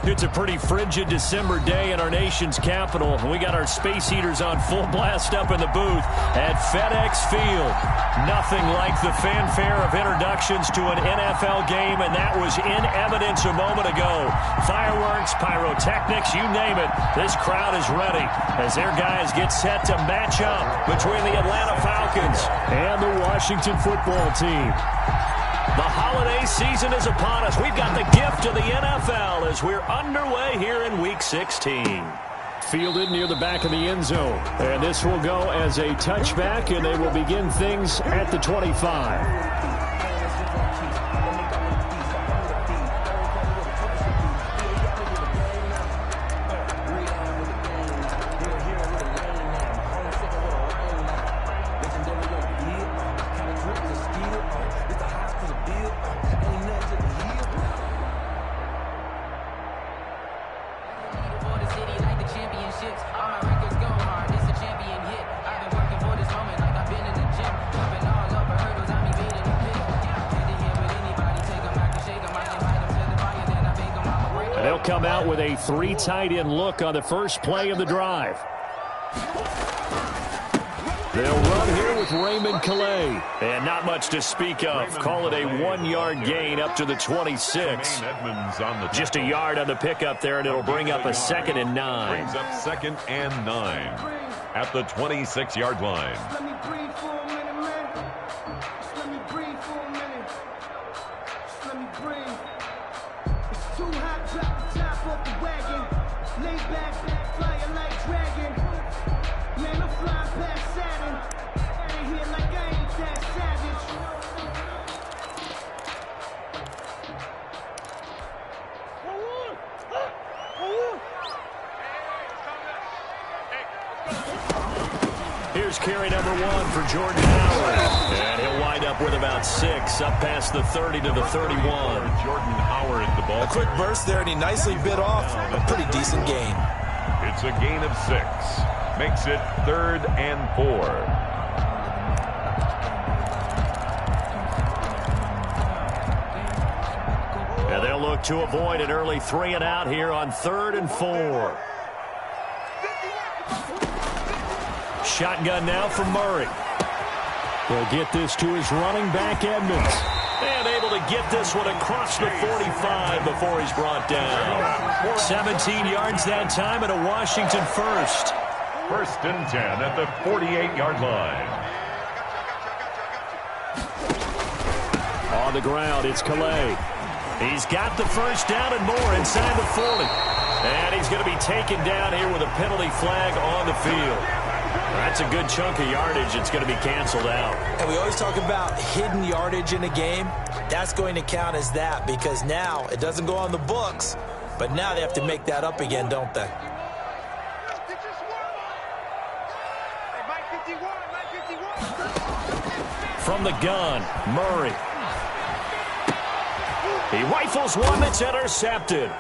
It's a pretty frigid December day in our nation's capital. We got our space heaters on full blast up in the booth at FedEx Field. Nothing like the fanfare of introductions to an NFL game, and that was in evidence a moment ago. Fireworks, pyrotechnics, you name it. This crowd is ready as their guys get set to match up between the Atlanta Falcons and the Washington football team. The holiday season is upon us. We've got the gift of the NFL as we're underway here in Week 16. Fielded near the back of the end zone. And this will go as a touchback, and they will begin things at the 25. They'll come out with a 3 tight end look on the first play of the drive. They'll run here with Raymond Calais. And not much to speak of. Call it a 1-yard gain up to the 26. Just a yard on the pickup there, and it'll bring up a 2nd and 9. Brings up 2nd and 9 at the 26-yard line. Let me breathe for a minute, man. Just let me breathe for a minute. Just let me breathe. It's too hot, drop the top off the wagon. Lay back, flying like dragon. Man, I'm flying past Saturn. Out of here like I ain't that savage. Here's carry number 1 for Jordan Howard. And he'll wind up with about 6, up past the 30 to the 31. Jordan Howard, the ball. A quick burst there, and he nicely bit off a pretty decent gain. It's a gain of 6. Makes it 3rd and 4. And they'll look to avoid an early 3 and out here on 3rd and 4. Shotgun now from Murray. He'll get this to his running back, Edmonds. And able to get this one across the 45 before he's brought down. 17 yards that time and a Washington first. 1st and 10 at the 48-yard line. On the ground, it's Calais. He's got the first down and more inside the 40. And he's going to be taken down here with a penalty flag on the field. That's a good chunk of yardage. It's going to be canceled out. And we always talk about hidden yardage in a game. That's going to count as that because now it doesn't go on the books, but now they have to make that up again, don't they? From the gun, Murray. He rifles one that's intercepted.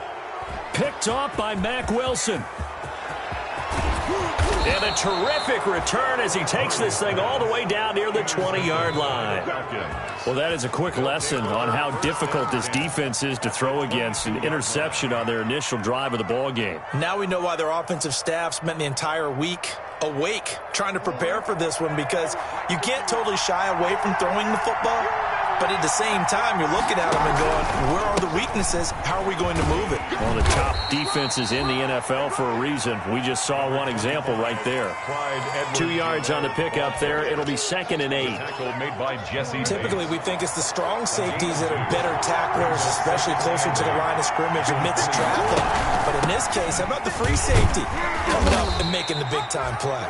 Picked off by Mack Wilson. And a terrific return as he takes this thing all the way down near the 20-yard line. Well, that is a quick lesson on how difficult this defense is to throw against. An interception on their initial drive of the ball game. Now we know why their offensive staff spent the entire week awake trying to prepare for this one because you can't totally shy away from throwing the football. But at the same time, you're looking at them and going, where are the weaknesses? How are we going to move it? One of the top defenses in the NFL for a reason. We just saw one example right there. 2 yards on the pickup there. It'll be 2nd and 8. Made by Jesse. Typically, we think it's the strong safeties that are better tacklers, especially closer to the line of scrimmage amidst traffic. But in this case, how about the free safety coming up and making the big-time play?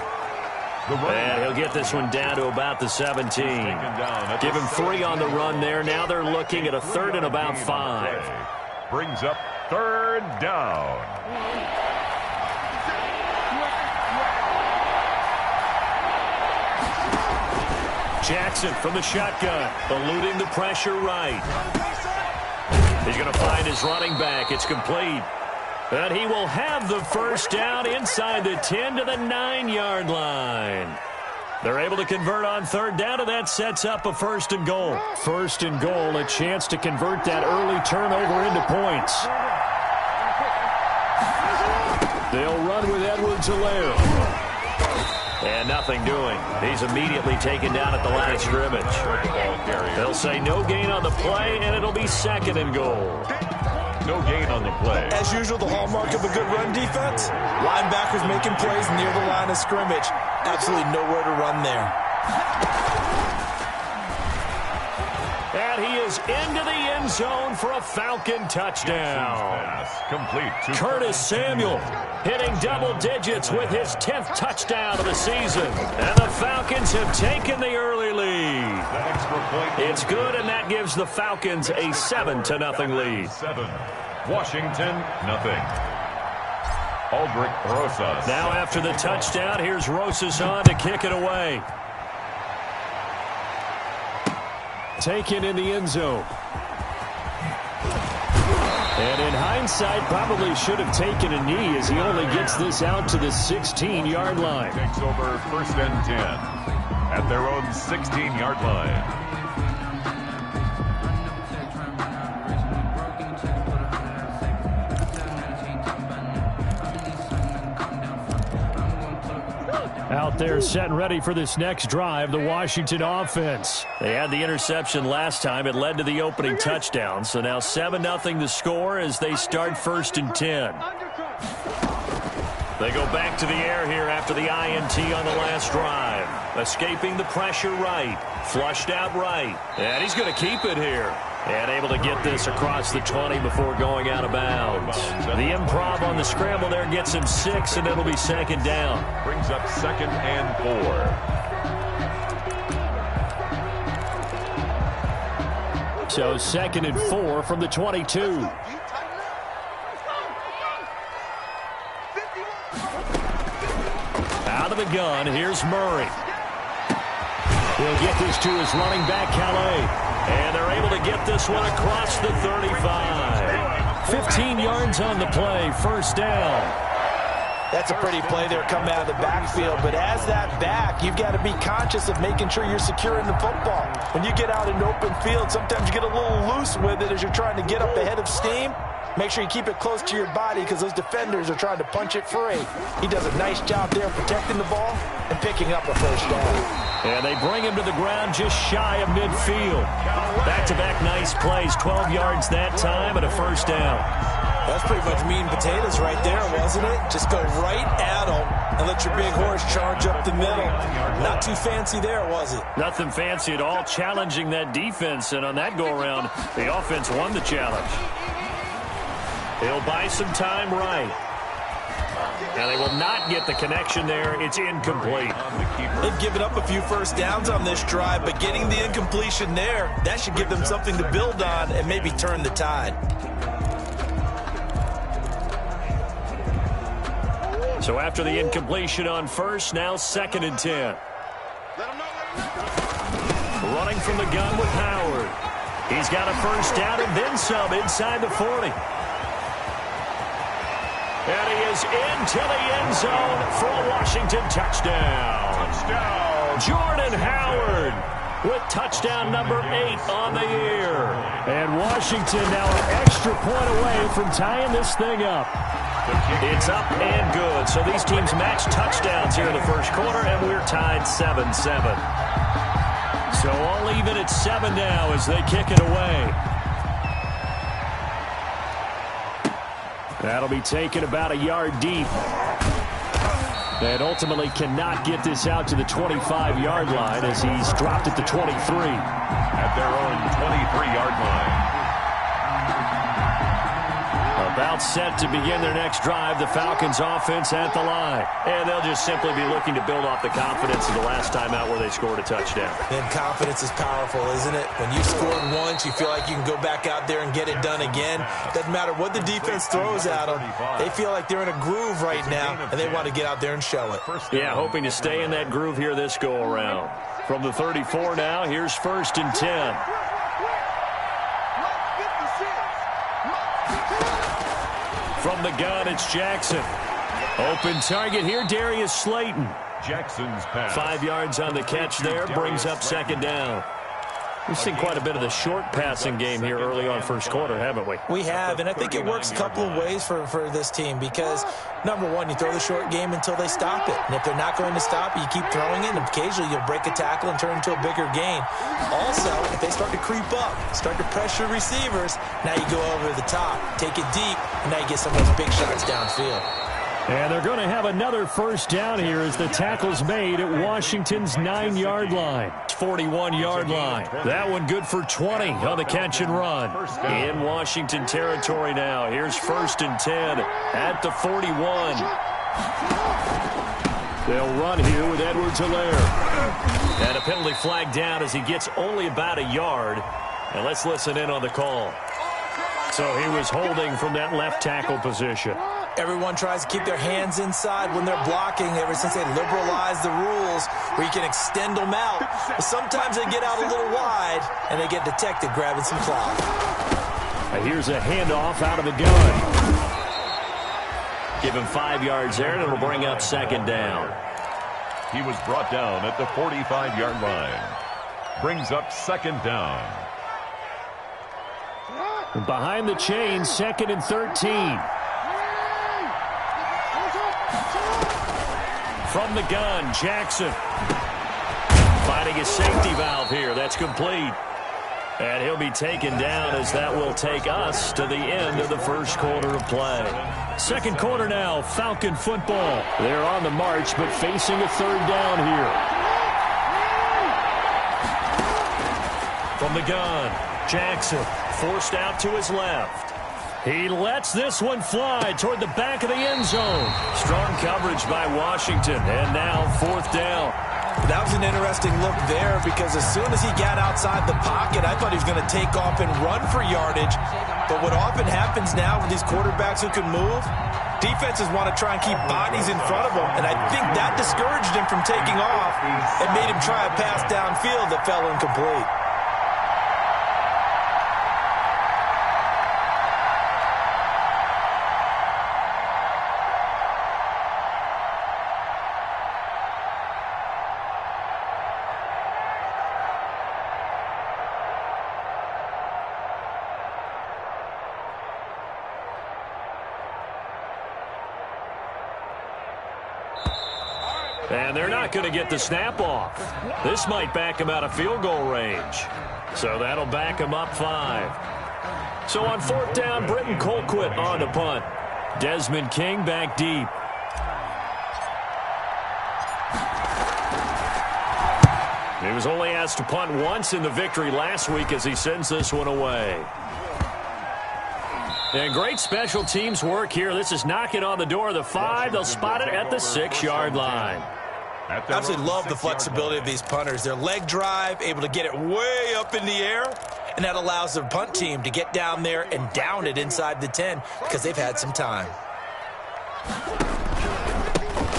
And he'll get this one down to about the 17. Give him 3 on the run there. Now they're looking at a 3rd and about 5. Brings up 3rd down. Jackson from the shotgun, eluding the pressure right. He's going to find his running back. It's complete. And he will have the first down inside the 10 to the 9-yard line. They're able to convert on 3rd down, and that sets up a 1st and goal. 1st and goal, a chance to convert that early turnover into points. They'll run with Edwards-Helaire. And nothing doing. He's immediately taken down at the line of scrimmage. They'll say no gain on the play, and it'll be second and goal. No gain on the play. As usual, the hallmark of a good run defense, linebackers making plays near the line of scrimmage. Absolutely nowhere to run there. And he is into the end zone for a Falcon touchdown. Pass complete to Curtis Samuel hitting double digits with his 10th touchdown of the season. And the Falcons have taken the early lead. That extra point. It's good, and that gives the Falcons a 7-0 lead. 7. Washington, nothing. Aldrich Rosas. Now after the touchdown, here's Rosas on to kick it away. Taken in the end zone. And in hindsight, probably should have taken a knee as he only gets this out to the 16-yard line. Takes over 1st and 10 at their own 16-yard line. Out there set and ready for this next drive, the Washington offense. They had the interception last time. It led to the opening touchdown. So now 7-0 the score as they start 1st and 10. They go back to the air here after the INT on the last drive. Escaping the pressure right. Flushed out right. And he's going to keep it here. And able to get this across the 20 before going out of bounds. The improv on the scramble there gets him 6, and it'll be 2nd down. Brings up 2nd and 4. So 2nd and 4 from the 22. Out of the gun, here's Murray. He'll get this to his running back, Calais. And they're able to get this one across the 35. 15 yards on the play, 1st down. That's a pretty play there coming out of the backfield. But as that back, you've got to be conscious of making sure you're securing the football. When you get out in open field, sometimes you get a little loose with it as you're trying to get up ahead of steam. Make sure you keep it close to your body because those defenders are trying to punch it free. He does a nice job there protecting the ball and picking up a 1st down. And they bring him to the ground just shy of midfield. Back-to-back nice plays, 12 yards that time and a 1st down. That's pretty much meat and potatoes right there, wasn't it? Just go right at them and let your big horse charge up the middle. Not too fancy there, was it? Nothing fancy at all, challenging that defense. And on that go-around, the offense won the challenge. He'll buy some time right. And they will not get the connection there. It's incomplete. They've given up a few 1st downs on this drive, but getting the incompletion there, that should give them something to build on and maybe turn the tide. So after the incompletion on 1st, now 2nd and 10. Running from the gun with Howard. He's got a 1st down and then some inside the 40. And he is into the end zone for a Washington touchdown. Jordan Howard with touchdown number 8 on the year. And Washington now an extra point away from tying this thing up. It's up and good. So these teams match touchdowns here in the 1st quarter, and we're tied 7-7. So all even at 7 now as they kick it away. That'll be taken about a yard deep. And ultimately cannot get this out to the 25-yard line as he's dropped at the 23. At their own 23-yard line. About set to begin their next drive, the Falcons offense at the line. And they'll just simply be looking to build off the confidence of the last time out where they scored a touchdown. And confidence is powerful, isn't it? When you scored once, you feel like you can go back out there and get it done again. Doesn't matter what the defense throws at them. They feel like they're in a groove right now, and they want to get out there and show it. Yeah, hoping to stay in that groove here this go-around. From the 34 now, here's 1st and 10. From the gun, it's Jackson. Open target here, Darius Slayton. Jackson's pass. 5 yards on the catch there, brings up 2nd down. We've seen quite a bit of the short passing game here early on first quarter, haven't we? We have, and I think it works a couple of ways for this team because, number one, you throw the short game until they stop it. And if they're not going to stop it, you keep throwing it, and occasionally you'll break a tackle and turn it into a bigger gain. Also, if they start to creep up, start to pressure receivers, now you go over the top, take it deep, and now you get some of those big shots downfield. And they're going to have another first down here as the tackle's made at Washington's 9-yard line. 41-yard line. That one good for 20 on the catch and run. In Washington territory now. Here's 1st and 10 at the 41. They'll run here with Edwards-Helaire. And a penalty flag down as he gets only about a yard. And let's listen in on the call. So he was holding from that left tackle position. Everyone tries to keep their hands inside when they're blocking ever since they liberalized the rules where you can extend them out. But sometimes they get out a little wide, and they get detected grabbing some clock. Here's a handoff out of the gun. Give him 5 yards there, and it'll bring up 2nd down. He was brought down at the 45-yard line. Brings up 2nd down. Behind the chains, 2nd and 13. From the gun, Jackson. Finding a safety valve here. That's complete. And he'll be taken down as that will take us to the end of the first quarter of play. Second quarter now, Falcon football. They're on the march, but facing a 3rd down here. From the gun, Jackson forced out to his left. He lets this one fly toward the back of the end zone. Strong coverage by Washington, and now 4th down. That was an interesting look there because as soon as he got outside the pocket, I thought he was going to take off and run for yardage. But what often happens now with these quarterbacks who can move, defenses want to try and keep bodies in front of them, and I think that discouraged him from taking off and made him try a pass downfield that fell incomplete. And they're not going to get the snap off. This might back him out of field goal range. So that'll back him up 5. So on 4th down, Britton Colquitt on to punt. Desmond King back deep. He was only asked to punt once in the victory last week as he sends this one away. And great special teams work here. This is knocking on the door of the 5. They'll spot it at the 6-yard line. I absolutely love the flexibility of these punters. Their leg drive, able to get it way up in the air, and that allows the punt team to get down there and down it inside the 10 because they've had some time.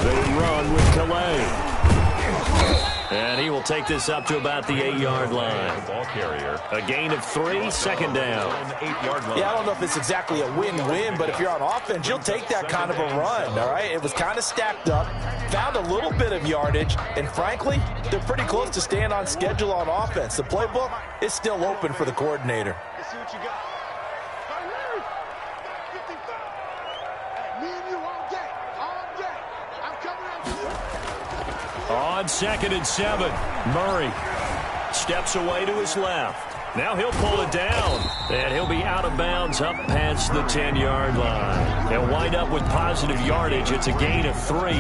They run with Calais. And he will take this up to about the 8-yard line. Ball carrier. A gain of 3, 2nd down. 8-yard line. Yeah, I don't know if it's exactly a win-win, but if you're on offense, you'll take that kind of a run, all right? It was kind of stacked up, found a little bit of yardage, and frankly, they're pretty close to staying on schedule on offense. The playbook is still open for the coordinator. Let's see what you got. Me and you all day. All day. I'm coming after you. On 2nd and 7, Murray steps away to his left. Now he'll pull it down, and he'll be out of bounds up past the 10-yard line. He'll wind up with positive yardage. It's a gain of 3,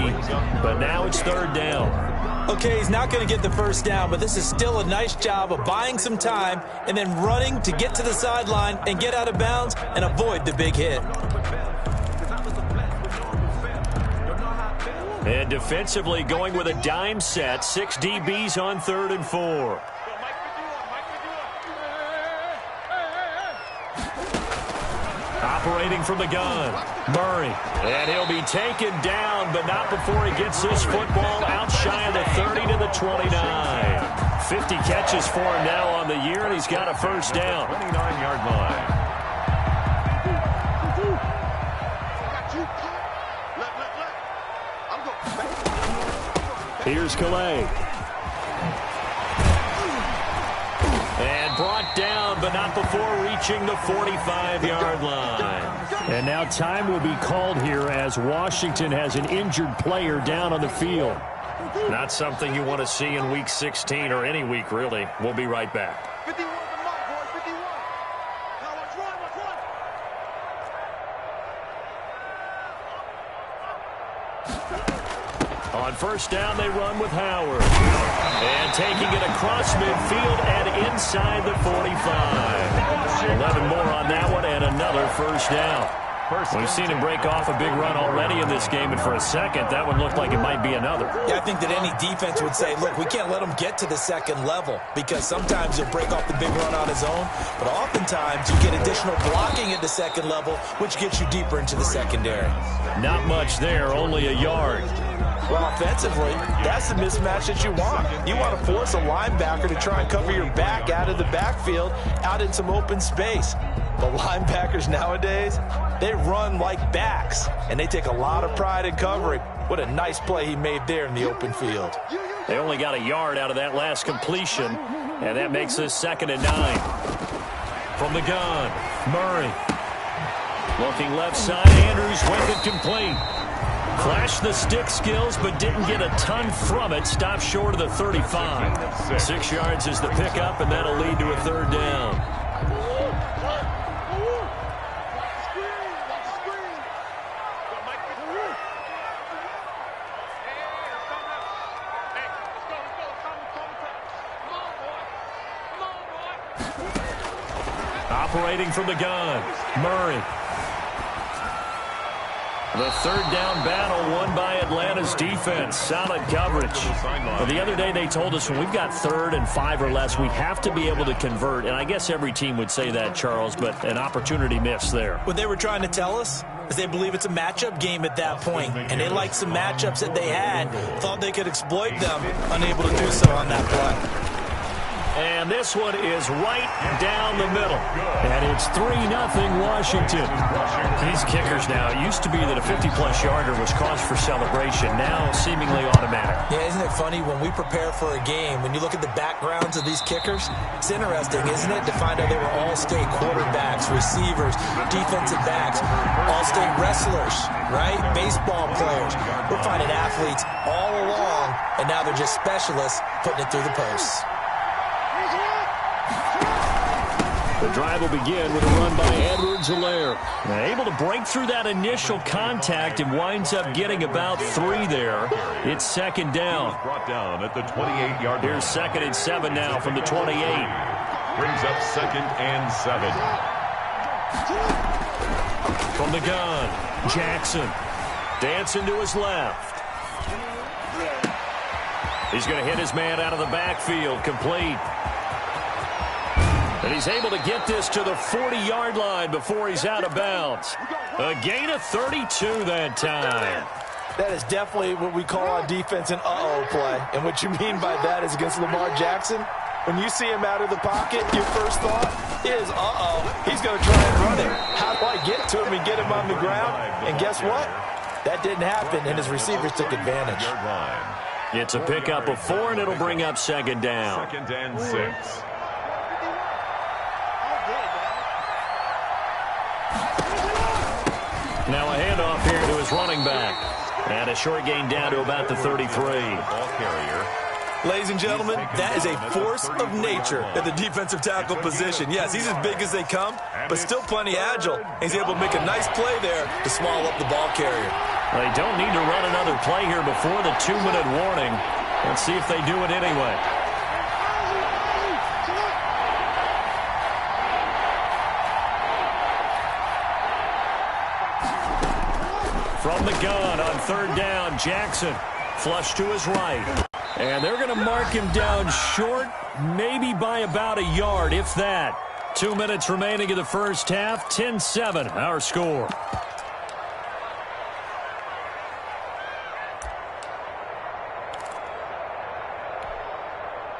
but now it's 3rd down. Okay, he's not going to get the first down, but this is still a nice job of buying some time and then running to get to the sideline and get out of bounds and avoid the big hit. And defensively going with a dime set, 6 DBs on 3rd and 4. Operating from the gun, Murray. And he'll be taken down, but not before he gets this football out shy of the 30 to the 29. 50 catches for him now on the year, and he's got a first down. 29-yard line. Here's Calais. And brought down, but not before reaching the 45-yard line. And now time will be called here as Washington has an injured player down on the field. Not something you want to see in Week 16 or any week, really. We'll be right back. 51 to the mark, boy, 51. Now watch run. On first down, they run with Howard. And taking it across midfield and inside the 45. 11 more on that one and another first down. We've seen him break off a big run already in this game, and for a second, that one looked like it might be another. Yeah, I think that any defense would say, look, we can't let him get to the second level, because sometimes he'll break off the big run on his own, but oftentimes you get additional blocking at the second level, which gets you deeper into the secondary. Not much there, only a yard. Well, offensively, that's the mismatch that you want. You want to force a linebacker to try and cover your back out of the backfield, out in some open space. But linebackers nowadays, they run like backs, and they take a lot of pride in covering. What a nice play he made there in the open field. They only got a yard out of that last completion, and that makes this 2nd and 9. From the gun, Murray. Looking left side, Andrews went it complete. Flashed the stick skills, but didn't get a ton from it. Stopped short of the 35. 6 yards is the pickup, and that'll lead to a 3rd down. Operating from the gun, Murray. The 3rd down battle won by Atlanta's defense. Solid coverage. Well, the other day they told us when we've got 3rd and 5 or less, we have to be able to convert. And I guess every team would say that, Charles, but an opportunity missed there. What they were trying to tell us is they believe it's a matchup game at that point, and they liked some matchups that they had, thought they could exploit them, unable to do so on that play. And this one is right down the middle. And it's 3-0 Washington. These kickers now, it used to be that a 50-plus yarder was cause for celebration. Now seemingly automatic. Yeah, isn't it funny when we prepare for a game, when you look at the backgrounds of these kickers, it's interesting, isn't it, to find out they were all-state quarterbacks, receivers, defensive backs, all-state wrestlers, right? Baseball players. We're finding athletes all along, and now they're just specialists putting it through the posts. The drive will begin with a run by Edwards-Helaire. Able to break through that initial contact and winds up getting about 3 there. It's 2nd down. Brought down at the 28-yard line. Here's 2nd and 7 now from the 28. Brings up 2nd and 7. From the gun, Jackson. Dancing to his left. He's going to hit his man out of the backfield. Complete. And he's able to get this to the 40-yard line before he's out of bounds. A gain of 32 that time. That is definitely what we call on defense an uh-oh play. And what you mean by that is against Lamar Jackson, when you see him out of the pocket, your first thought is, uh-oh, he's going to try and run it. How do I get to him and get him on the ground? And guess what? That didn't happen, and his receivers took advantage. It's a pickup of 4, and it'll bring up 2nd down. 2nd and 6. Now a handoff here to his running back. And a short gain down to about the 33. Ball carrier. Ladies and gentlemen, that is a force of nature at the defensive tackle position. Yes, he's as big as they come, but still plenty agile. He's able to make a nice play there to swallow up the ball carrier. They don't need to run another play here before the 2-minute warning. Let's see if they do it anyway. From the gun on 3rd down, Jackson flush to his right. And they're going to mark him down short, maybe by about a yard, if that. 2 minutes remaining in the first half, 10-7, our score.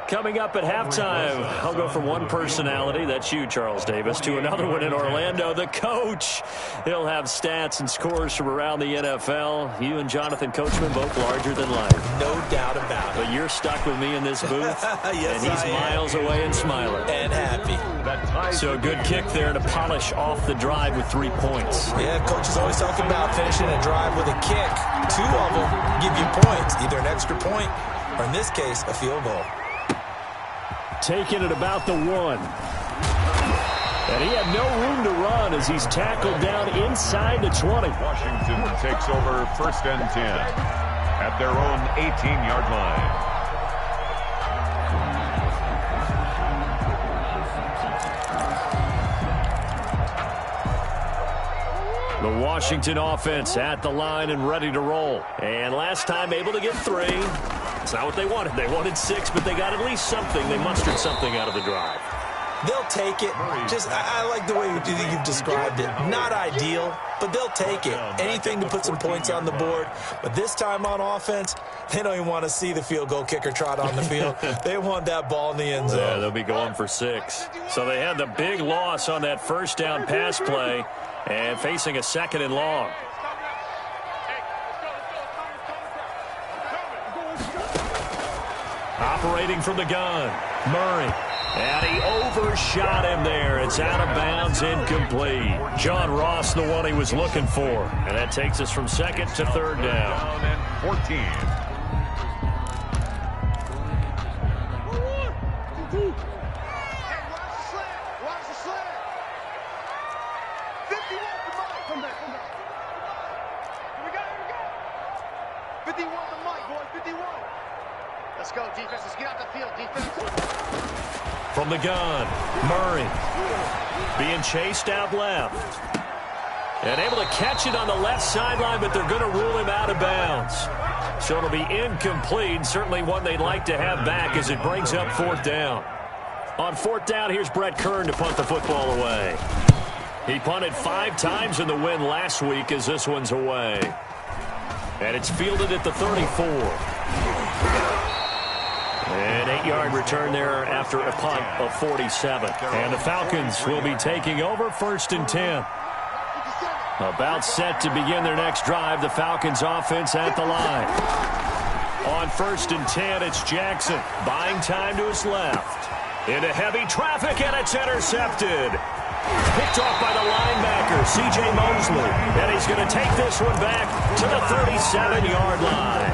Coming up at halftime, I'll go from one personality, that's you, Charles Davis, to another one in Orlando, the coach. He'll have stats and scores from around the NFL. You and Jonathan Coachman both larger than life. No doubt about it. But you're you're stuck with me in this booth. Yes, and he's miles away and smiling. And happy. So a good kick there to polish off the drive with 3 points. Yeah, coaches always talk about finishing a drive with a kick. 2 of them give you points, either an extra point or, in this case, a field goal. Taking it about the 1. And he had no room to run as he's tackled down inside the 20. Washington takes over 1st and 10 at their own 18-yard line. The Washington offense at the line and ready to roll. And last time able to get 3. It's not what they wanted. They wanted 6, but they got at least something. They mustered something out of the drive. They'll take it. I like the way you've described it. Not ideal, but they'll take it. Anything to put some points on the board. But this time on offense, they don't even want to see the field goal kicker trot on the field. They want that ball in the end zone. Yeah, they'll be going for 6. So they had the big loss on that first down pass play and facing a 2nd and long. Operating from the gun, Murray. And he overshot him there. It's out of bounds, incomplete. John Ross, the one he was looking for. And that takes us from 2nd to 3rd down. And 14. Let's go, defense. Let's get out the field, defense. From the gun, Murray being chased out left. And able to catch it on the left sideline, but they're going to rule him out of bounds. So it'll be incomplete, certainly one they'd like to have back as it brings up 4th down. On 4th down, here's Brett Kern to punt the football away. He punted 5 times in the win last week as this one's away. And it's fielded at the 34. An 8-yard return there after a punt of 47. And the Falcons will be taking over 1st and 10. About set to begin their next drive, the Falcons offense at the line. On 1st and 10, it's Jackson buying time to his left. Into heavy traffic, and it's intercepted. Picked off by the linebacker, C.J. Mosley. And he's going to take this one back to the 37-yard line.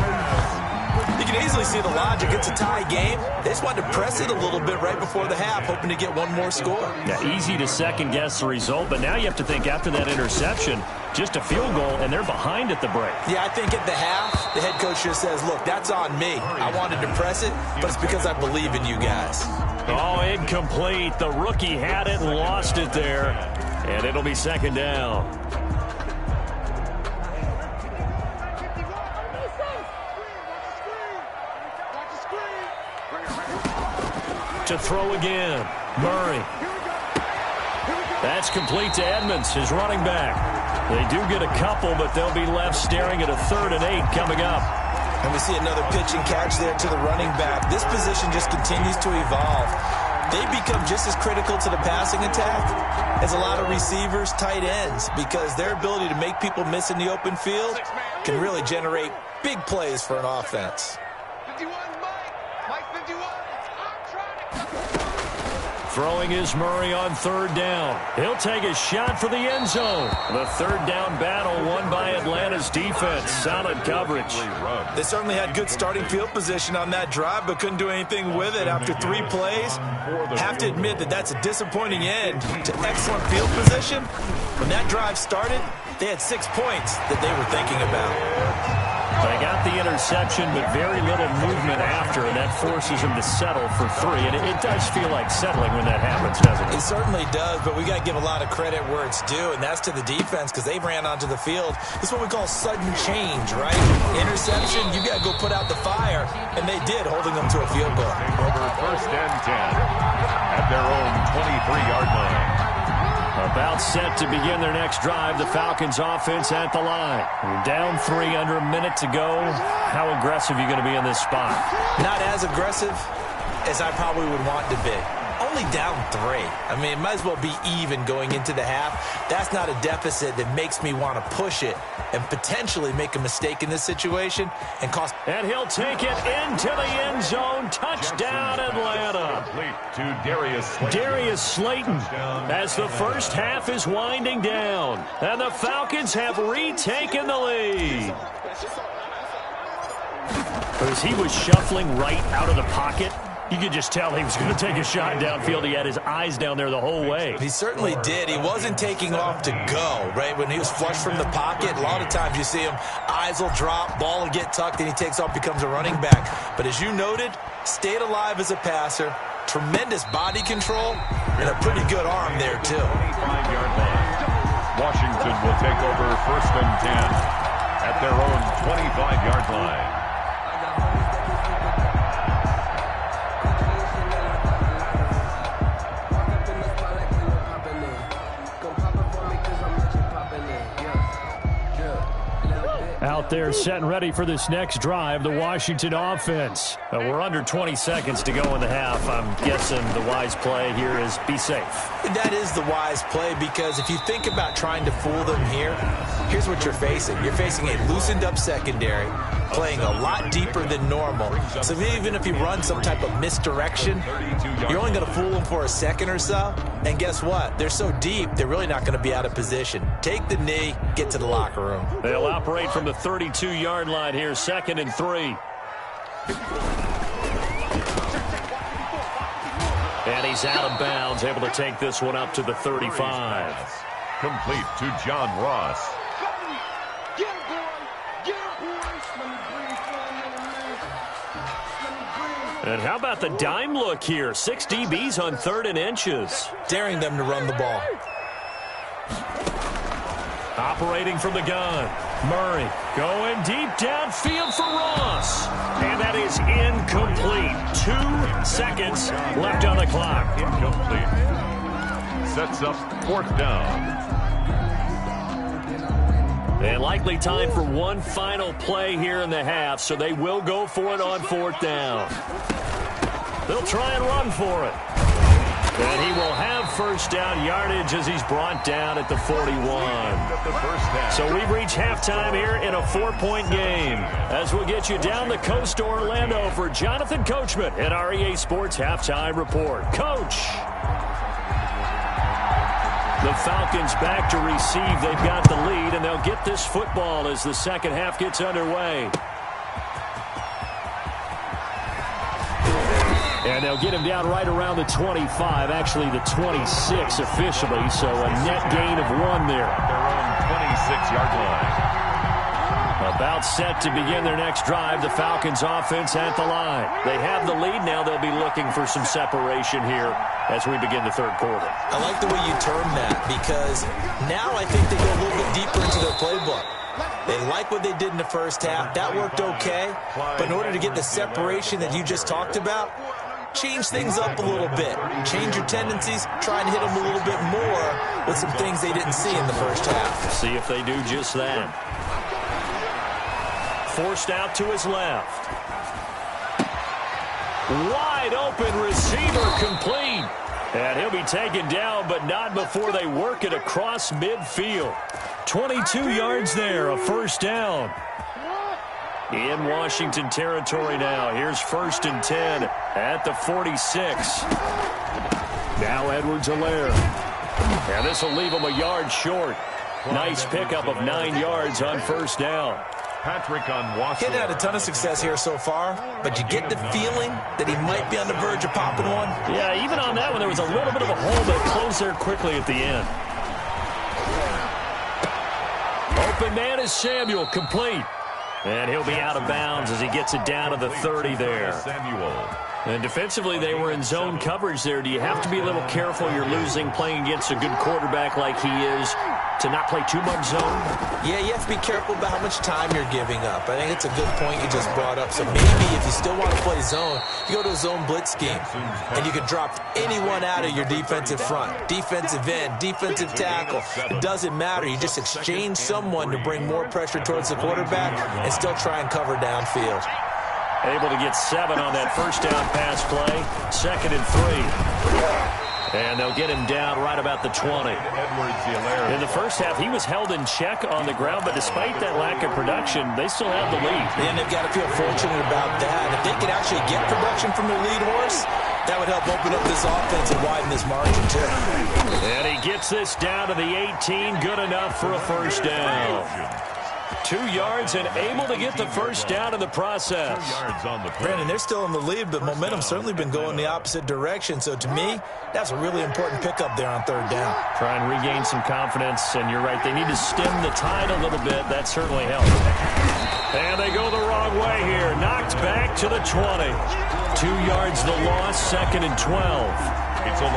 You can easily see the logic. It's a tie game. They just wanted to press it a little bit right before the half, hoping to get one more score. Yeah, easy to second-guess the result, but now you have to think after that interception, just a field goal, and they're behind at the break. Yeah, I think at the half, the head coach just says, look, that's on me. I wanted to press it, but it's because I believe in you guys. Oh, incomplete. The rookie had it and lost it there, and it'll be 2nd down. To throw again, Murray. That's complete to Edmonds, his running back. They do get a couple, but they'll be left staring at a 3rd and 8 coming up. And we see another pitch and catch there to the running back. This position just continues to evolve. They become just as critical to the passing attack as a lot of receivers, tight ends, because their ability to make people miss in the open field can really generate big plays for an offense. 51, Mike 51. Throwing is Murray on 3rd down. He'll take a shot for the end zone. The 3rd down battle won by Atlanta's defense. Solid coverage. They certainly had good starting field position on that drive, but couldn't do anything with it after 3 plays. Have to admit that that's a disappointing end to excellent field position. When that drive started, they had 6 points that they were thinking about. They got the interception, but very little movement after, and that forces them to settle for 3. And it does feel like settling when that happens, doesn't it? It certainly does, but we got to give a lot of credit where it's due, and that's to the defense because they ran onto the field. This is what we call sudden change, right? Interception, you got to go put out the fire, and they did, holding them to a field goal. Over 1st and 10 at their own 23-yard line. About set to begin their next drive, the Falcons offense at the line. Down 3 under a minute to go. How aggressive are you going to be in this spot? Not as aggressive as I probably would want to be. only down 3. I mean, it might as well be even going into the half. That's not a deficit that makes me want to push it and potentially make a mistake in this situation and cost. And he'll take it into the end zone. Touchdown, Atlanta. To Darius Slayton as the first half is winding down. And the Falcons have retaken the lead. As he was shuffling right out of the pocket, you could just tell he was going to take a shot downfield. He had his eyes down there the whole way. He certainly did. He wasn't taking off to go, right? When he was flush from the pocket, a lot of times you see him, eyes will drop, ball will get tucked, and he takes off, becomes a running back. But as you noted, stayed alive as a passer, tremendous body control, and a pretty good arm there, too. 25-yard line. Washington will take over 1st and 10 at their own 25-yard line. Out there setting ready for this next drive, the Washington offense. We're under 20 seconds to go in the half. I'm guessing the wise play here is be safe. That is the wise play, because if you think about trying to fool them here, here's what you're facing. You're facing a loosened up secondary, playing a lot deeper than normal. So even if you run some type of misdirection, you're only going to fool them for a second or so. And guess what? They're so deep, they're really not going to be out of position. Take the knee, get to the locker room. They'll operate from the 32-yard line here, 2nd and 3. And he's out of bounds, able to take this one up to the 35. Complete to John Ross. And how about the dime look here? 6 DBs on 3rd and inches. Daring them to run the ball. Operating from the gun. Murray going deep downfield for Ross. And that is incomplete. 2 seconds left on the clock. Incomplete. Sets up 4th down. And likely time for one final play here in the half, so they will go for it on 4th down. They'll try and run for it. And he will have 1st down yardage as he's brought down at the 41. So we've reached halftime here in a 4-point game. As we'll get you down the coast to Orlando for Jonathan Coachman in our EA Sports Halftime Report. Coach! The Falcons back to receive. They've got the lead, and they'll get this football as the second half gets underway. And they'll get him down right around the 25, actually the 26 officially, so a net gain of 1 there. Their own 26-yard line. About set to begin their next drive, the Falcons offense at the line. They have the lead now. They'll be looking for some separation here as we begin the 3rd quarter. I like the way you term that, because now I think they go a little bit deeper into their playbook. They like what they did in the first half. That worked okay. But in order to get the separation that you just talked about, change things up a little bit. Change your tendencies. Try and hit them a little bit more with some things they didn't see in the first half. See if they do just that. Forced out to his left. Wide open receiver complete. And he'll be taken down, but not before they work it across midfield. 22 yards there, a 1st down. In Washington territory now. Here's 1st and 10 at the 46. Now Edwards-Helaire. And this will leave him a yard short. Nice pickup of 9 yards on 1st down. Patrick on Washington. He's had a ton of success here so far, but you get the feeling that he might be on the verge of popping one. Yeah, even on that one, there was a little bit of a hole that closed there quickly at the end. Open man is Samuel, complete. And he'll be out of bounds as he gets it down to the 30 there. And defensively, they were in zone coverage there. Do you have to be a little careful? You're losing playing against a good quarterback like he is to not play too much zone? Yeah, you have to be careful about how much time you're giving up. I think it's a good point you just brought up. So maybe if you still want to play zone, you go to a zone blitz scheme. And you can drop anyone out of your defensive front. Defensive end, defensive tackle. It doesn't matter. You just exchange someone to bring more pressure towards the quarterback and still try and cover downfield. Able to get 7 on that first down pass play. 2nd and 3. And they'll get him down right about the 20. In the first half, he was held in check on the ground, but despite that lack of production, they still have the lead. And they've got to feel fortunate about that. If they could actually get production from their lead horse, that would help open up this offense and widen this margin, too. And he gets this down to the 18, good enough for a first down. 2 yards and able to get the first down in the process. Brandon, they're still in the lead, but momentum's certainly been going the opposite direction. So to me, that's a really important pickup there on 3rd down. Try and regain some confidence, and you're right, they need to stem the tide a little bit. That certainly helps. And they go the wrong way here. Knocked back to the 20. 2 yards the loss, 2nd and 12.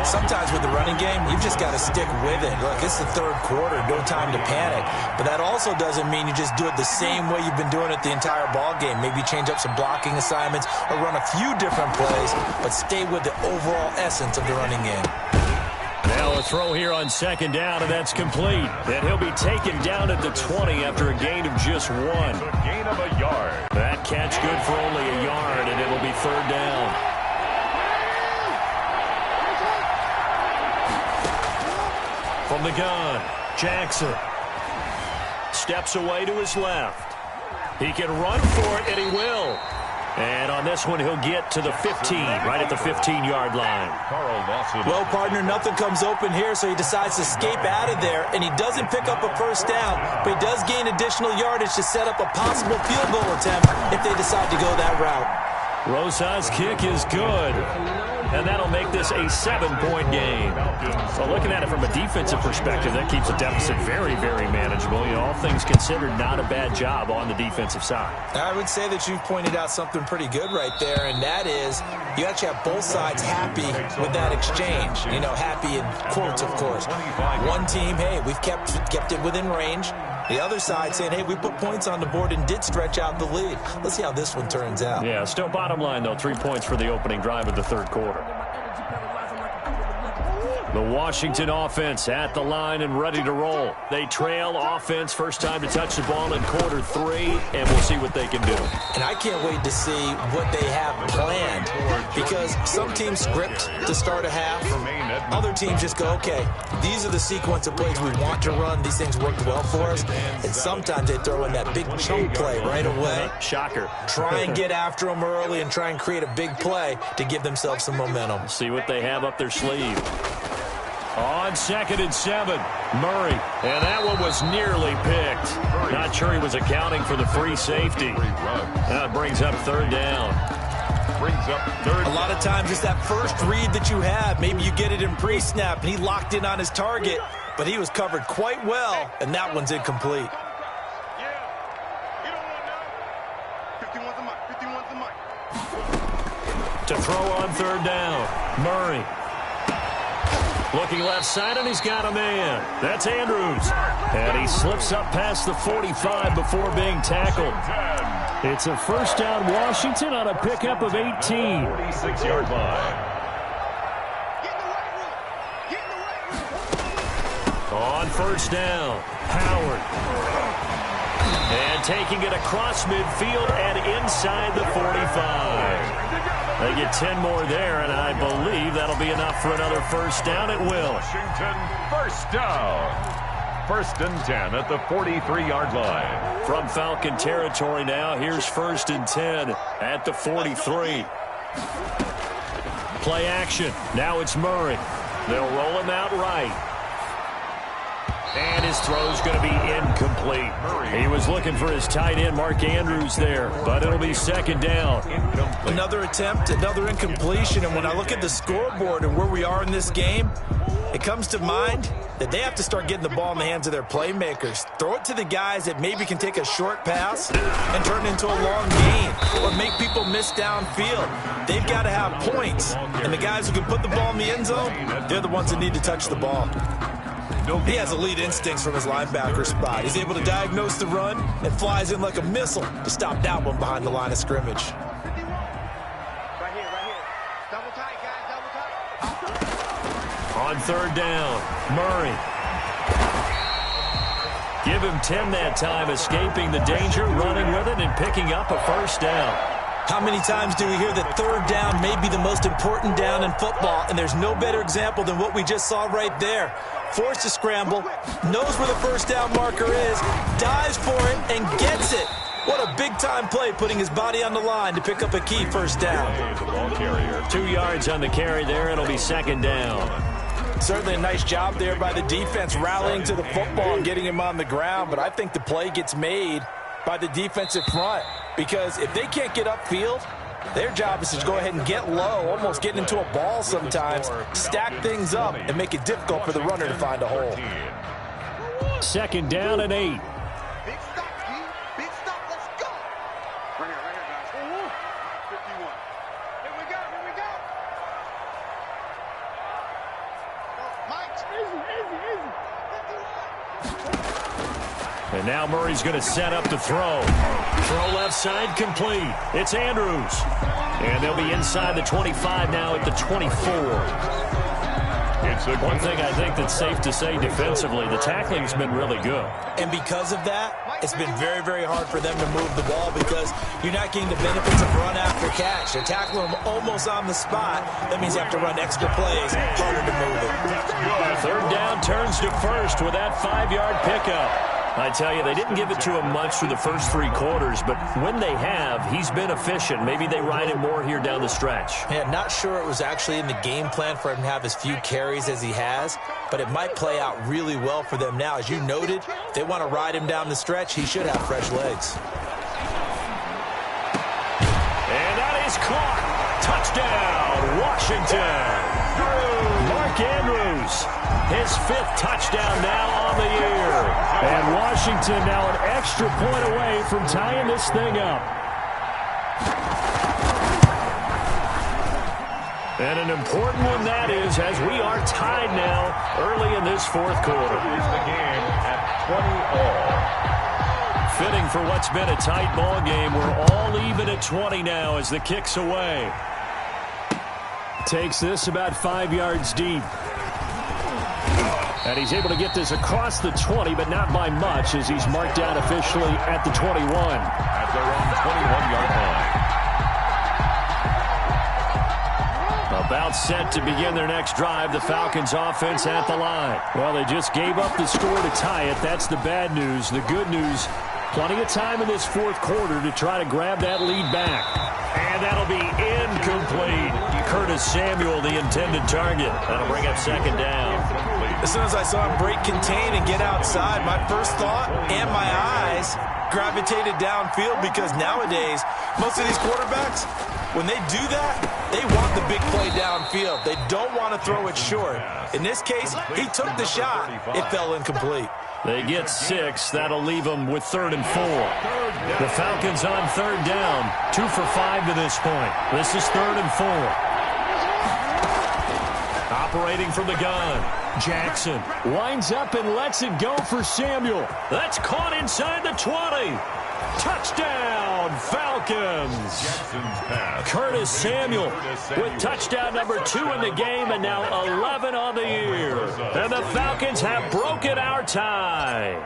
Sometimes with the running game, you've just got to stick with it. Look, it's the 3rd quarter, no time to panic. But that also doesn't mean you just do it the same way you've been doing it the entire ball game. Maybe change up some blocking assignments or run a few different plays, but stay with the overall essence of the running game. Now a throw here on 2nd down, and that's complete. And he'll be taken down at the 20 after a gain of just 1. A gain of a yard. That catch good for only a yard, and it'll be 3rd down. From the gun, Jackson steps away to his left. He can run for it, and he will. And on this one, he'll get to the 15, right at the 15-yard line. Well, partner, nothing comes open here, so he decides to escape out of there, and he doesn't pick up a first down, but he does gain additional yardage to set up a possible field goal attempt if they decide to go that route. Rosas' kick is good. And that'll make this a 7-point game. So looking at it from a defensive perspective, that keeps the deficit very, very manageable. You know, all things considered, not a bad job on the defensive side. I would say that you've pointed out something pretty good right there, and that is you actually have both sides happy with that exchange. You know, happy in quotes, of course. One team, hey, we've kept it within range. The other side saying, hey, we put points on the board and did stretch out the lead. Let's see how this one turns out. Yeah, still bottom line, though, 3 points for the opening drive of the 3rd quarter. The Washington offense at the line and ready to roll. They trail offense, first time to touch the ball in quarter 3, and we'll see what they can do. And I can't wait to see what they have planned, because some teams script to start a half. Other teams just go, okay, these are the sequence of plays we want to run. These things worked well for us. And sometimes they throw in that big chunk play right away. Shocker. Try and get after them early and try and create a big play to give themselves some momentum. See what they have up their sleeve. On 2nd and 7, Murray. And that one was nearly picked. Not sure he was accounting for the free safety. That brings up 3rd down. A lot of times it's that first read that you have. Maybe you get it in pre-snap, and he locked in on his target, but he was covered quite well, and that one's incomplete. To throw on 3rd down, Murray. Looking left side, and he's got a man. That's Andrews. And he slips up past the 45 before being tackled. It's a first down, Washington, on a pickup of 18. 46-yard line. On 1st down, Howard. And taking it across midfield and inside the 45. They get 10 more there, and I believe that'll be enough for another first down. It will. Washington, first down. 1st and 10 at the 43-yard line. From Falcon territory now, here's 1st and 10 at the 43. Play action. Now it's Murray. They'll roll him out right. And his throw's going to be incomplete. He was looking for his tight end, Mark Andrews, there, but it'll be 2nd down. Another attempt, another incompletion, and when I look at the scoreboard and where we are in this game, it comes to mind that they have to start getting the ball in the hands of their playmakers. Throw it to the guys that maybe can take a short pass and turn it into a long gain or make people miss downfield. They've got to have points, and the guys who can put the ball in the end zone, they're the ones that need to touch the ball. He has elite instincts from his linebacker spot. He's able to diagnose the run and flies in like a missile to stop that one behind the line of scrimmage. Right here. Double tight, guys, double tight. On 3rd down, Murray. Give him 10 that time, escaping the danger, running with it, and picking up a first down. How many times do we hear that third down may be the most important down in football, and there's no better example than what we just saw right there. Forced to scramble, knows where the first down marker is, dives for it, and gets it. What a big-time play, putting his body on the line to pick up a key first down. 2 yards on the carry there. It'll be second down. Certainly a nice job there by the defense, rallying to the football and getting him on the ground, but I think the play gets made by the defensive front, because if they can't get upfield, their job is to go ahead and get low, almost get into a ball sometimes, stack things up, and make it difficult for the runner to find a hole. Second down and 8. Big stop, G. Big stop. Let's go. Right here, guys. 51. Here we go. Mike. Easy. And now Murray's going to set up the throw. Throw left side complete. It's Andrews. And they'll be inside the 25 now at the 24. One thing I think that's safe to say defensively, the tackling's been really good. And because of that, it's been very, very hard for them to move the ball because you're not getting the benefits of run after catch. They're tackling them almost on the spot. That means you have to run extra plays, harder to move it. Third down turns to first with that 5-yard pickup. I tell you, they didn't give it to him much through the first 3 quarters, but when they have, he's been efficient. Maybe they ride him more here down the stretch. Yeah, not sure it was actually in the game plan for him to have as few carries as he has, but it might play out really well for them now. As you noted, if they want to ride him down the stretch, he should have fresh legs. And that is caught. Touchdown, Washington. Mark Andrews, his 5th touchdown now on the year. And Washington now an extra point away from tying this thing up. And an important one that is, as we are tied now early in this 4th quarter. Is the game at 20 all. Fitting for what's been a tight ball game. We're all even at 20 now as the kick's away. Takes this about 5 yards deep. And he's able to get this across the 20, but not by much, as he's marked down officially at the 21. At their own 21-yard line. About set to begin their next drive, the Falcons offense at the line. Well, they just gave up the score to tie it. That's the bad news. The good news, plenty of time in this 4th quarter to try to grab that lead back. And that'll be incomplete. Curtis Samuel, the intended target. That'll bring up second down. As soon as I saw him break contain and get outside, my first thought and my eyes gravitated downfield, because nowadays, most of these quarterbacks, when they do that, they want the big play downfield. They don't want to throw it short. In this case, he took the shot. It fell incomplete. They get 6. That'll leave them with 3rd and 4. The Falcons on 3rd down. 2 for 5 to this point. This is 3rd and 4. Operating from the gun. Jackson winds up and lets it go for Samuel. That's caught inside the 20. Touchdown, Falcons. Curtis Samuel with touchdown number 2 in the game, and now 11 on the year. And the Falcons have broken our tie.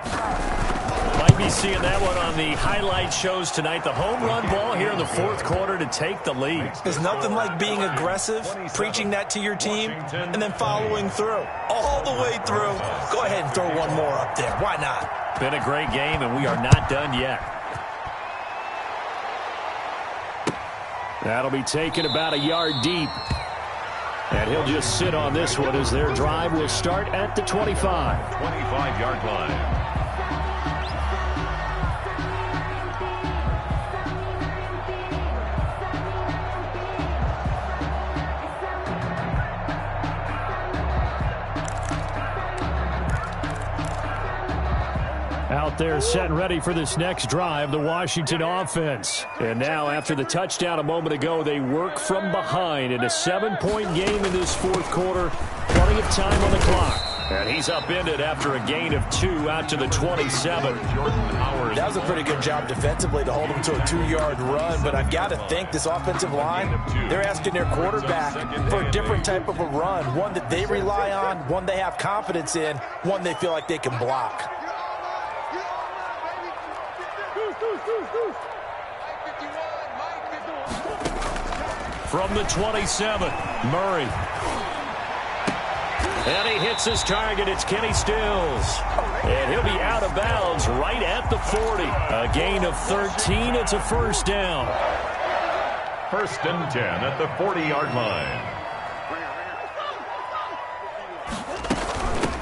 Might be seeing that one on the highlight shows tonight. The home run ball here in the 4th quarter to take the lead. There's nothing like being aggressive, preaching that to your team, and then following through. All the way through. Go ahead and throw one more up there. Why not? Been a great game, and we are not done yet. That'll be taken about a yard deep. And he'll just sit on this one as their drive will start at the 25. 25-yard line. Out there set and ready for this next drive, the Washington offense. And now after the touchdown a moment ago, they work from behind in a 7-point game in this 4th quarter. Plenty of time on the clock. And he's upended after a gain of 2 out to the 27. That was a pretty good job defensively to hold him to a 2-yard run, but I've got to think this offensive line, they're asking their quarterback for a different type of a run, one that they rely on, one they have confidence in, one they feel like they can block. From the 27, Murray. And he hits his target. It's Kenny Stills. And he'll be out of bounds right at the 40. A gain of 13. It's a first down. First and 10 at the 40-yard line.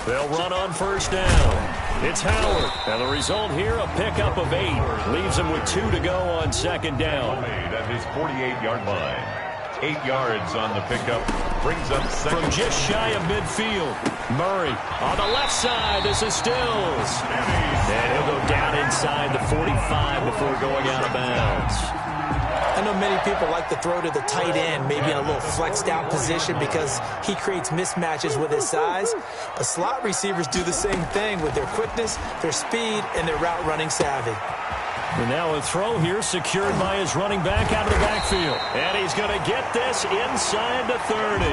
They'll run on first down. It's Howard. And the result here, a pickup of 8. Leaves him with 2 to go on second down. Made at his 48-yard line. 8 yards on the pickup. Brings up second. From just shy of midfield, Murray on the left side. This is Stills. And he'll go down inside the 45 before going out of bounds. I know many people like to throw to the tight end, maybe in a little flexed out position because he creates mismatches with his size. But slot receivers do the same thing with their quickness, their speed, and their route running savvy. And now a throw here secured by his running back out of the backfield. And he's going to get this inside the 30.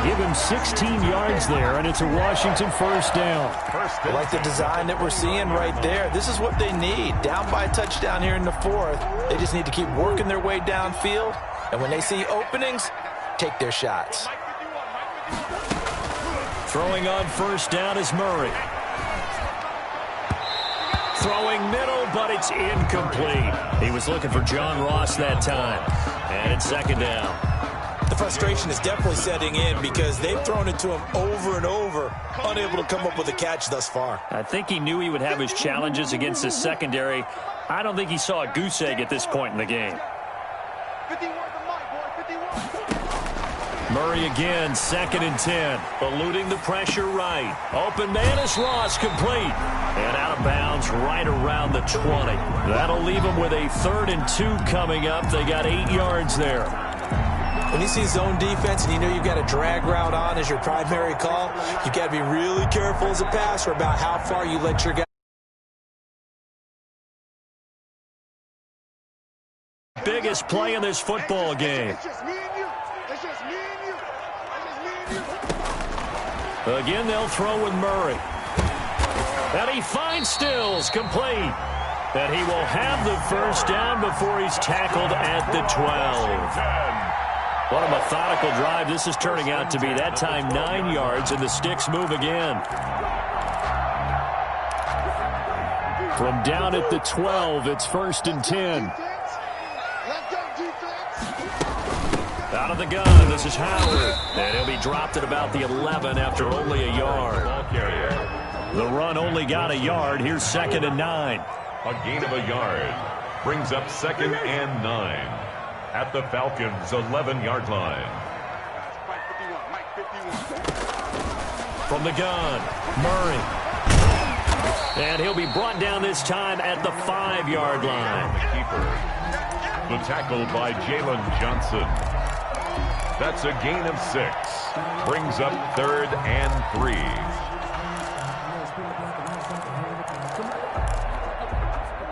They give him 16 yards there, and it's a Washington first down. I like the design that we're seeing right there. This is what they need. Down by a touchdown here in the 4th. They just need to keep working their way downfield. And when they see openings, take their shots. Throwing on first down is Murray. Throwing middle, but it's incomplete. He was looking for John Ross that time. And it's second down. The frustration is definitely setting in because they've thrown it to him over and over, unable to come up with a catch thus far. I think he knew he would have his challenges against his secondary. I don't think he saw a goose egg at this point in the game. 51 to Mike, boy, 51. Murray again, second and 10. Eluding the pressure right. Open man is Ross, complete. And out of bounds right around the 20. That'll leave him with a 3rd and 2 coming up. They got 8 yards there. When you see zone defense and you know you've got a drag route on as your primary call, you've got to be really careful as a passer about how far you let your guy. Biggest play in this football game. It's just me and you. It's just me and you. It's just me and you. Again, they'll throw with Murray. And he finds Stills, complete. And he will have the first down before he's tackled at the 12. What a methodical drive this is turning out to be. That time 9 yards, and the sticks move again. From down at the 12, it's first and 10. Let's go, defense. Out of the gun, this is Howard. And he'll be dropped at about the 11 after only a yard. The run only got a yard. Here's second and 9. A gain of a yard. Brings up second and 9. At the Falcons' 11-yard line. Mike 51. From the gun, Murray. And he'll be brought down this time at the 5-yard line. The keeper. The tackle by Jalen Johnson. That's a gain of 6. Brings up 3rd and 3.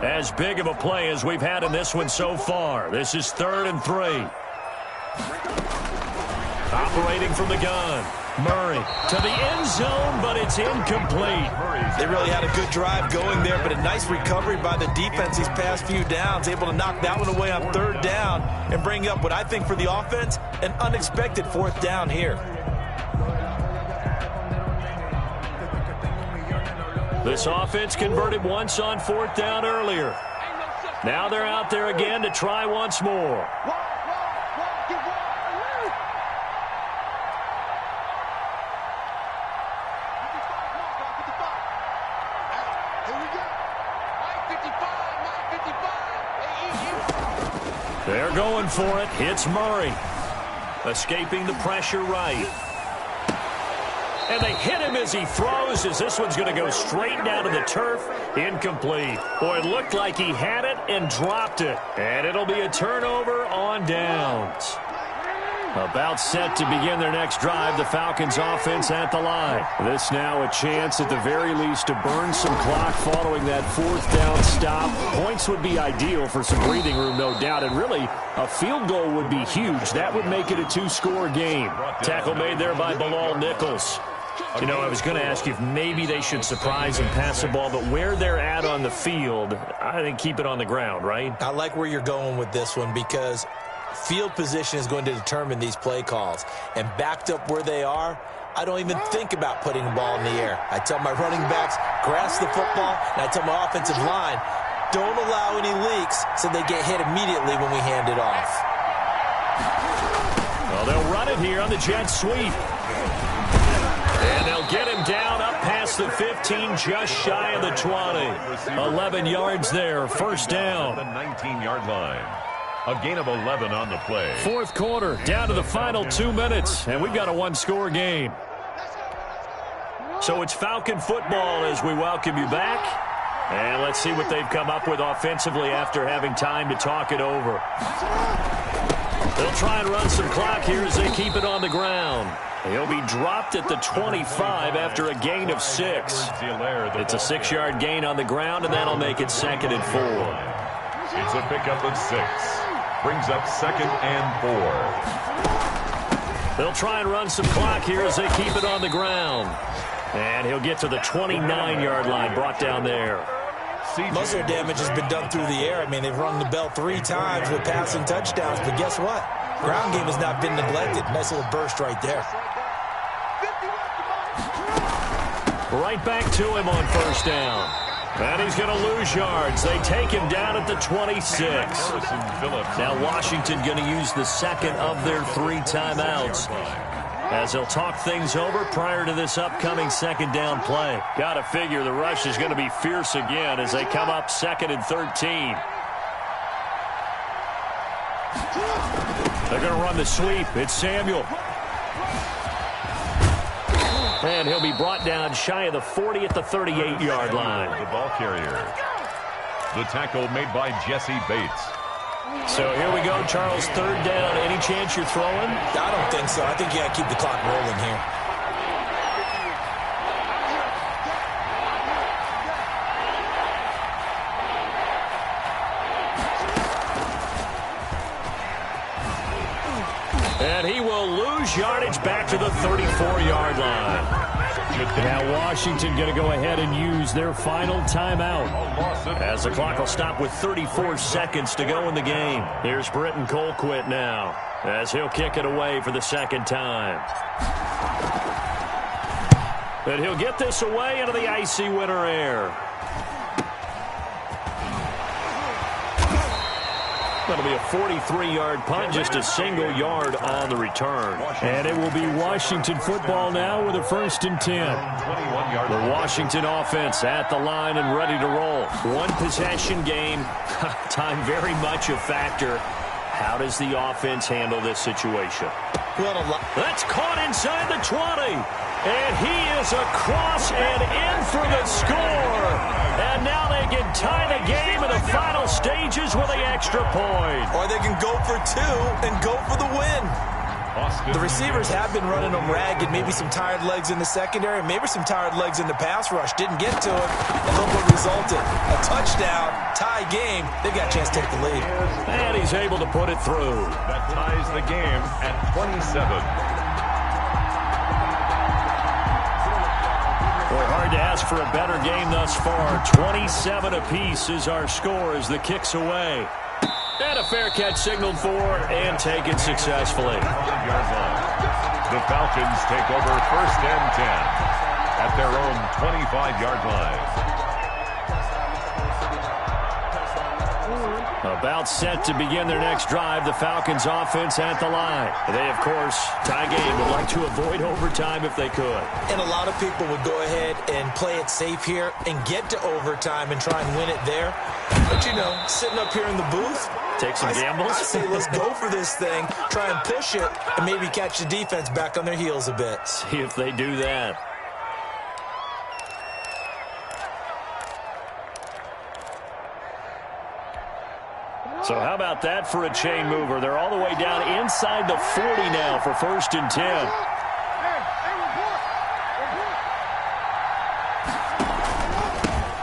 As big of a play as we've had in this one so far. This is 3rd and 3. Operating from the gun. Murray to the end zone, but it's incomplete. They really had a good drive going there, but a nice recovery by the defense these past few downs, able to knock that one away on 3rd down and bring up what I think for the offense, an unexpected 4th down here. This offense converted once on 4th down earlier. Now they're out there again to try once more. They're going for it. It's Murray. Escaping the pressure right. And they hit him as he throws, as this one's going to go straight down to the turf. Incomplete. Boy, it looked like he had it and dropped it. And it'll be a turnover on downs. About set to begin their next drive, the Falcons offense at the line. This now a chance at the very least to burn some clock following that 4th down stop. Points would be ideal for some breathing room, no doubt. And really, a field goal would be huge. That would make it a 2-score game. Tackle made there by Bilal Nichols. You know, I was going to ask you if maybe they should surprise and pass the ball, but where they're at on the field, I think keep it on the ground, right? I like where you're going with this one because field position is going to determine these play calls. And backed up where they are, I don't even think about putting the ball in the air. I tell my running backs, grasp the football, and I tell my offensive line, don't allow any leaks so they get hit immediately when we hand it off. Well, they'll run it here on the jet sweep. And they'll get him down up past the 15, just shy of the 20. 11 yards there, first down. The 19-yard line. A gain of 11 on the play. Fourth quarter, down to the final 2 minutes, and we've got a one-score game. So it's Falcon football as we welcome you back. And let's see what they've come up with offensively after having time to talk it over. They'll try and run some clock here as they keep it on the ground. He'll be dropped at the 25 after a gain of 6. It's a 6-yard gain on the ground, and that'll make it 2nd and 4. It's a pickup of 6. Brings up 2nd and 4. They'll try and run some clock here as they keep it on the ground. And he'll get to the 29-yard line, brought down there. Most of their damage has been done through the air. I mean, they've rung the bell 3 times with passing touchdowns, but guess what? Ground game has not been neglected. Nice little burst right there. Right back to him on first down. And he's going to lose yards. They take him down at the 26. Now Washington going to use the second of their 3 timeouts as they'll talk things over prior to this upcoming second down play. Got to figure the rush is going to be fierce again as they come up 2nd and 13. They're going to run the sweep. It's Samuel. And he'll be brought down shy of the 40 at the 38-yard line. The ball carrier. The tackle made by Jesse Bates. So here we go, Charles, 3rd down. Any chance you're throwing? I don't think so. I think you got to keep the clock rolling here. And he will lose yardage back to the 34-yard line. Now Washington going to go ahead and use their final timeout as the clock will stop with 34 seconds to go in the game. Here's Britton Colquitt now as he'll kick it away for the 2nd time. And he'll get this away into the icy winter air. That'll be a 43-yard punt, just a single yard on the return. And it will be Washington football now with a 1st and 10. The Washington offense at the line and ready to roll. One possession game, time very much a factor. How does the offense handle this situation? That's caught inside the 20. And he is across and in for the score. And now they can tie the game in the final stages with the extra point. Or they can go for 2 and go for the win. The receivers have been running them ragged. Maybe some tired legs in the secondary, maybe some tired legs in the pass rush. Didn't get to it, and look what resulted. A touchdown, tie game. They've got a chance to take the lead. And he's able to put it through. That ties the game at 27. Boy, hard to ask for a better game thus far. 27 apiece is our score as the kick's away. And a fair catch signaled for and taken successfully. The Falcons take over 1st and 10 at their own 25-yard line. About set to begin their next drive, the Falcons offense at the line. They, of course, tie game, would like to avoid overtime if they could. And a lot of people would go ahead and play it safe here and get to overtime and try and win it there. But, you know, sitting up here in the booth, take some gambles. I say let's go for this thing, try and push it, and maybe catch the defense back on their heels a bit. See if they do that. So how about that for a chain mover? They're all the way down inside the 40 now for 1st and 10.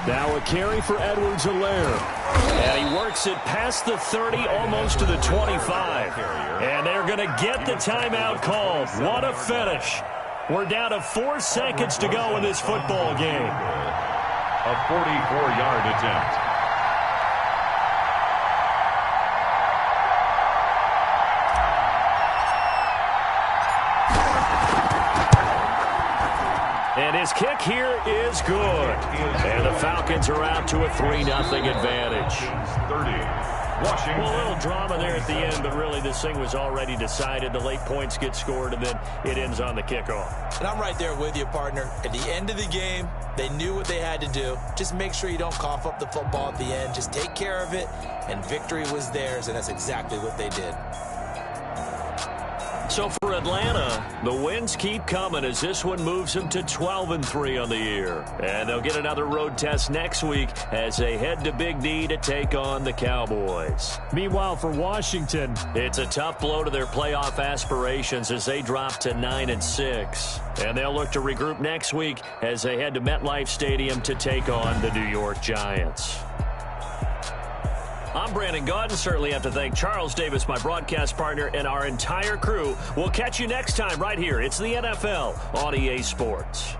Now a carry for Edwards-Helaire. And he works it past the 30, almost to the 25. And they're going to get the timeout called. What a finish. We're down to 4 seconds to go in this football game. A 44-yard attempt. And his kick here is good. And the Falcons are out to a 3-0 advantage. 30. Washington. Well, a little drama there at the end, but really this thing was already decided. The late points get scored, and then it ends on the kickoff. And I'm right there with you, partner. At the end of the game, they knew what they had to do. Just make sure you don't cough up the football at the end. Just take care of it, and victory was theirs, and that's exactly what they did. So for Atlanta, the wins keep coming as this one moves them to 12-3 on the year. And they'll get another road test next week as they head to Big D to take on the Cowboys. Meanwhile, for Washington, it's a tough blow to their playoff aspirations as they drop to 9-6. And they'll look to regroup next week as they head to MetLife Stadium to take on the New York Giants. I'm Brandon Gaudin. Certainly have to thank Charles Davis, my broadcast partner, and our entire crew. We'll catch you next time right here. It's the NFL on EA Sports.